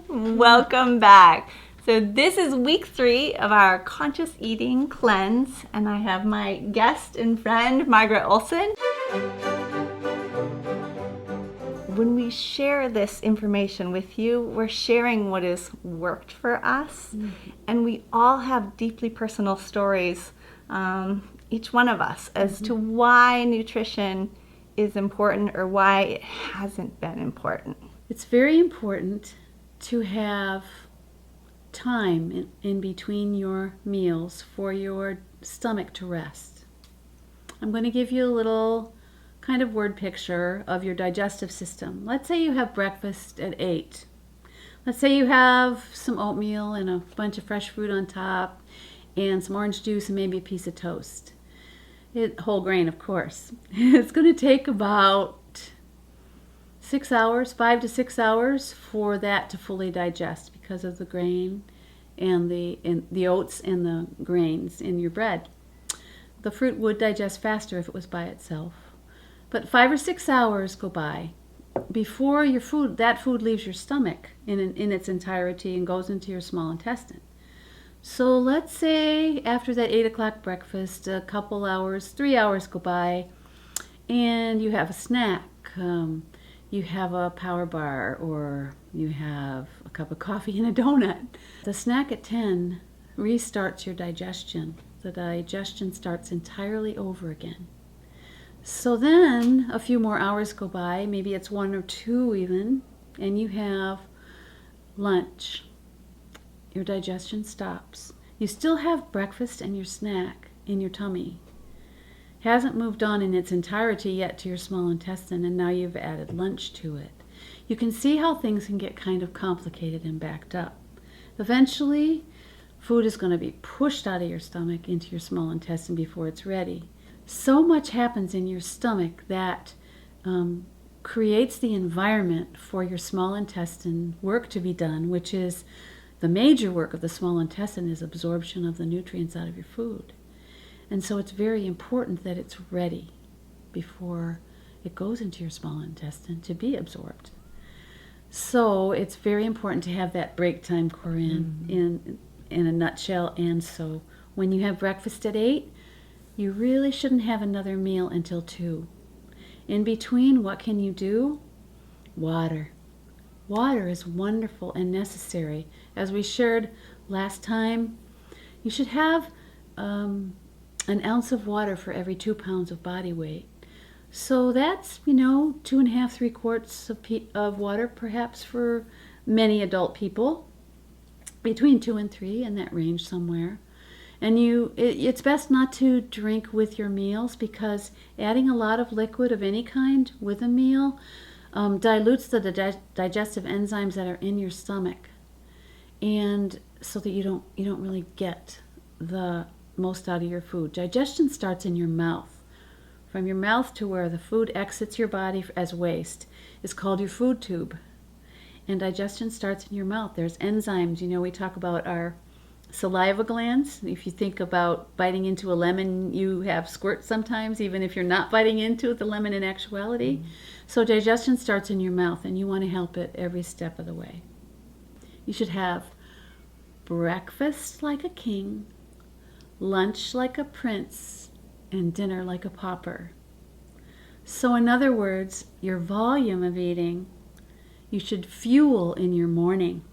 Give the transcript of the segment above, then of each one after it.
Welcome back. So this is week 3 of our conscious eating cleanse, and I have my guest and friend, Margaret Ohlson. When we share this information with you, we're sharing what has worked for us, and we all have deeply personal stories, each one of us, as to why nutrition is important or why it hasn't been important. It's very important to have time in between your meals for your stomach to rest. I'm going to give you a little kind of word picture of your digestive system. Let's say you have breakfast at 8. Let's say you have some oatmeal and a bunch of fresh fruit on top and some orange juice and maybe a piece of toast. Whole grain, of course. It's going to take about 6 hours, 5 to 6 hours for that to fully digest because of the grain and the oats and the grains in your bread. The fruit would digest faster if it was by itself. But 5 or 6 hours go by before that food leaves your stomach in its entirety and goes into your small intestine. So let's say after that 8 o'clock breakfast, a couple hours, 3 hours go by, and you have a snack. You have a power bar, or you have a cup of coffee and a donut. The snack at 10 restarts your digestion. The digestion starts entirely over again. So then a few more hours go by, maybe it's 1 or 2 even, and you have lunch. Your digestion stops. You still have breakfast and your snack in your tummy. Hasn't moved on in its entirety yet to your small intestine, and now you've added lunch to it. You can see how things can get kind of complicated and backed up. Eventually, food is going to be pushed out of your stomach into your small intestine before it's ready. So much happens in your stomach that creates the environment for your small intestine work to be done, which is the major work of the small intestine is absorption of the nutrients out of your food. And so it's very important that it's ready before it goes into your small intestine to be absorbed. So it's very important to have that break time, Corinne, in a nutshell. And so when you have breakfast at 8, you really shouldn't have another meal until 2. In between, what can you do? Water. Water is wonderful and necessary. As we shared last time, you should have an ounce of water for every 2 pounds of body weight. So that's, 2.5, 3 quarts of water perhaps for many adult people, between 2 and 3 in that range somewhere. And it's best not to drink with your meals because adding a lot of liquid of any kind with a meal dilutes the digestive enzymes that are in your stomach, and so that you don't really get the most out of your food. Digestion starts in your mouth. From your mouth to where the food exits your body as waste is called your food tube. And digestion starts in your mouth. There's enzymes. We talk about our saliva glands. If you think about biting into a lemon, you have squirts sometimes, even if you're not biting into the lemon in actuality. So digestion starts in your mouth, and you want to help it every step of the way. You should have breakfast like a king, lunch like a prince, and dinner like a pauper. So in other words, your volume of eating, you should fuel in your morning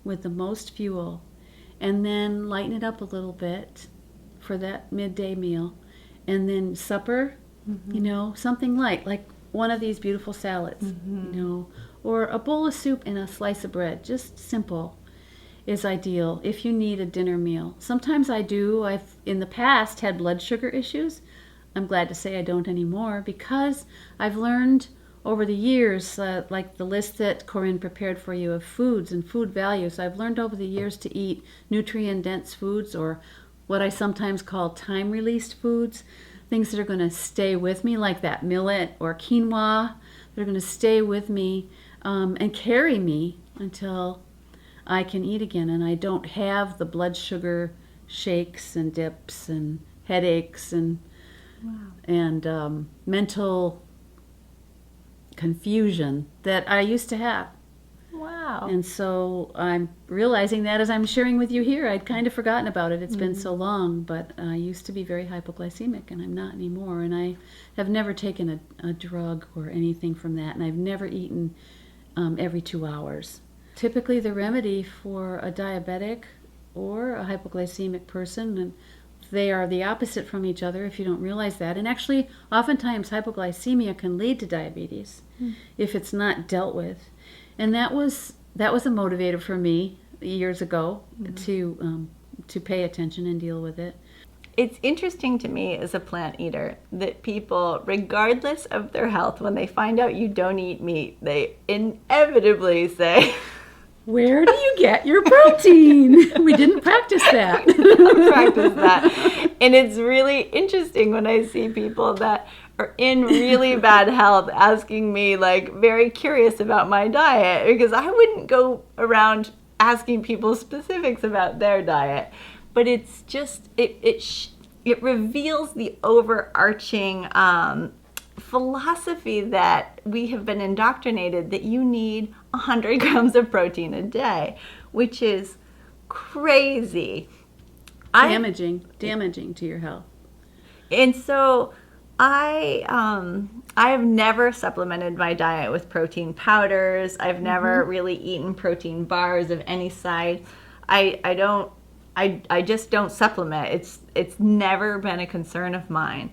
with the most fuel, and then lighten it up a little bit for that midday meal. And then supper, something light, like one of these beautiful salads, or a bowl of soup and a slice of bread. Just simple is ideal if you need a dinner meal. Sometimes I've in the past had blood sugar issues. I'm glad to say I don't anymore because I've learned over the years, like the list that Corinne prepared for you of foods and food values, I've learned over the years to eat nutrient-dense foods, or what I sometimes call time-released foods, things that are going to stay with me, like that millet or quinoa. They're going to stay with me and carry me until I can eat again, and I don't have the blood sugar shakes and dips and headaches and mental confusion that I used to have. Wow. And so I'm realizing that as I'm sharing with you here. I'd kind of forgotten about it. It's been so long, but I used to be very hypoglycemic, and I'm not anymore. And I have never taken a drug or anything from that, and I've never eaten every 2 hours. Typically, the remedy for a diabetic or a hypoglycemic person, and they are the opposite from each other if you don't realize that. And actually, oftentimes hypoglycemia can lead to diabetes if it's not dealt with. And that was a motivator for me years ago to pay attention and deal with it. It's interesting to me as a plant eater that people, regardless of their health, when they find out you don't eat meat, they inevitably say, "Where do you get your protein?" We didn't practice that. practice that. And it's really interesting when I see people that are in really bad health asking me, like, very curious about my diet, because I wouldn't go around asking people specifics about their diet. But it's just, it reveals the overarching philosophy that we have been indoctrinated that you need 100 grams of protein a day, which is crazy. Damaging to your health. And so I have never supplemented my diet with protein powders. I've never really eaten protein bars of any side. I just don't supplement. It's never been a concern of mine.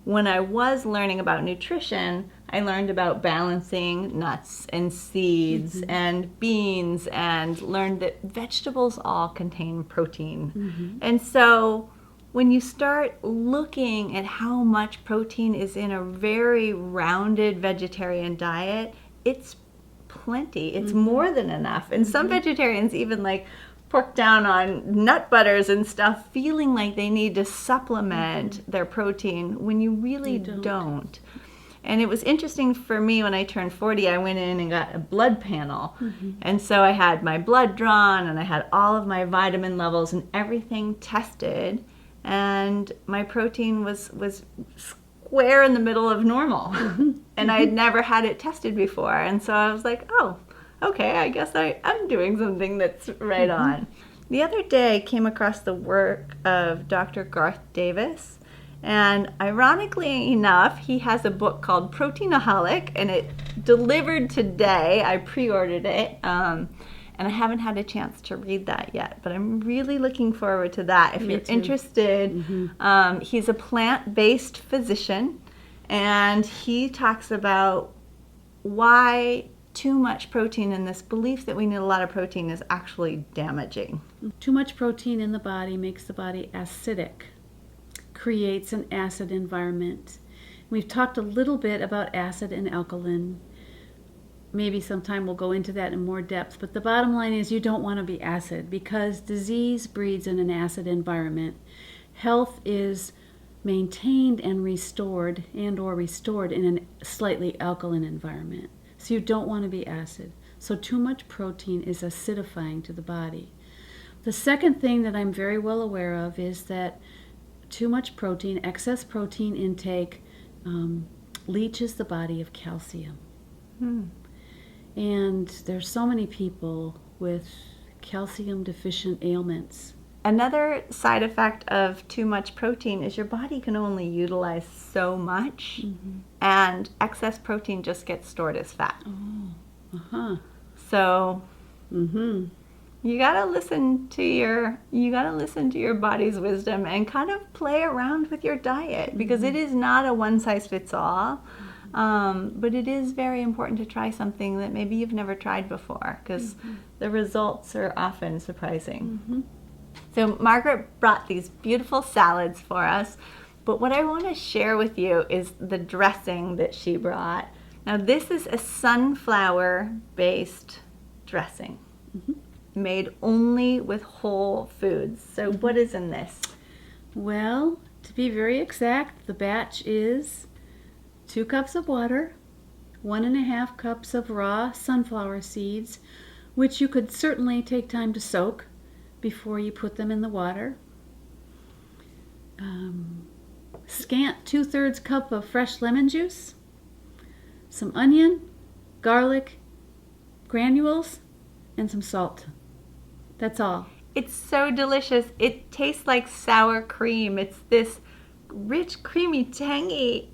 When I was learning about nutrition, I learned about balancing nuts and seeds and beans, and learned that vegetables all contain protein. And so when you start looking at how much protein is in a very rounded vegetarian diet, it's plenty. It's more than enough. And some vegetarians even like pork down on nut butters and stuff, feeling like they need to supplement their protein when you really don't. And it was interesting for me when I turned 40, I went in and got a blood panel. And so I had my blood drawn, and I had all of my vitamin levels and everything tested. And my protein was square in the middle of normal. And I had never had it tested before. And so I was like, oh, okay, I guess I'm doing something that's right on. The other day I came across the work of Dr. Garth Davis. And ironically enough, he has a book called Proteinaholic, and it delivered today. I pre-ordered it. And I haven't had a chance to read that yet, but I'm really looking forward to that. If you're interested, he's a plant-based physician, and he talks about why too much protein and this belief that we need a lot of protein is actually damaging. Too much protein in the body makes the body acidic, creates an acid environment. We've talked a little bit about acid and alkaline. Maybe sometime we'll go into that in more depth, but the bottom line is you don't want to be acid, because disease breeds in an acid environment. Health is maintained and restored in a slightly alkaline environment. So you don't want to be acid. So too much protein is acidifying to the body. The second thing that I'm very well aware of is that too much protein, excess protein intake, leaches the body of calcium. And there's so many people with calcium deficient ailments. Another side effect of too much protein is your body can only utilize so much, and excess protein just gets stored as fat. So you gotta listen to your body's wisdom and kind of play around with your diet, because it is not a one size fits all. But it is very important to try something that maybe you've never tried before, because the results are often surprising. So Margaret brought these beautiful salads for us, but what I want to share with you is the dressing that she brought. Now this is a sunflower-based dressing, made only with whole foods. So what is in this? Well, to be very exact, the batch is 2 cups of water, 1.5 cups of raw sunflower seeds, which you could certainly take time to soak before you put them in the water. Scant 2/3 cup of fresh lemon juice, some onion, garlic granules, and some salt. That's all. It's so delicious. It tastes like sour cream. It's this rich, creamy, tangy.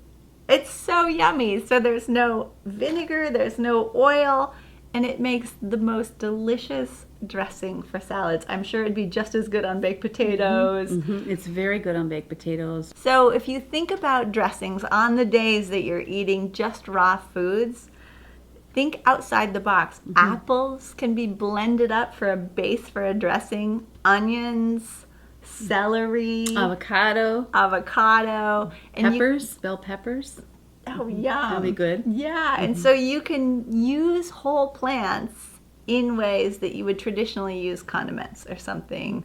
It's so yummy. So there's no vinegar, there's no oil, and it makes the most delicious dressing for salads. I'm sure it'd be just as good on baked potatoes. It's very good on baked potatoes. So if you think about dressings on the days that you're eating just raw foods, think outside the box. Apples can be blended up for a base for a dressing. Onions, celery, Avocado, and peppers, bell peppers. Oh, yum. That'll be good. Yeah, and so you can use whole plants in ways that you would traditionally use condiments or something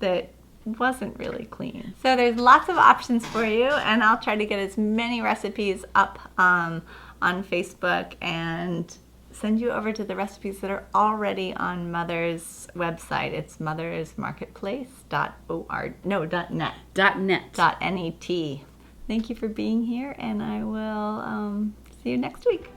that wasn't really clean. So there's lots of options for you, and I'll try to get as many recipes up on Facebook and send you over to the recipes that are already on Mother's website. It's mothersmarketplace.net. .net. Thank you for being here, and I will see you next week.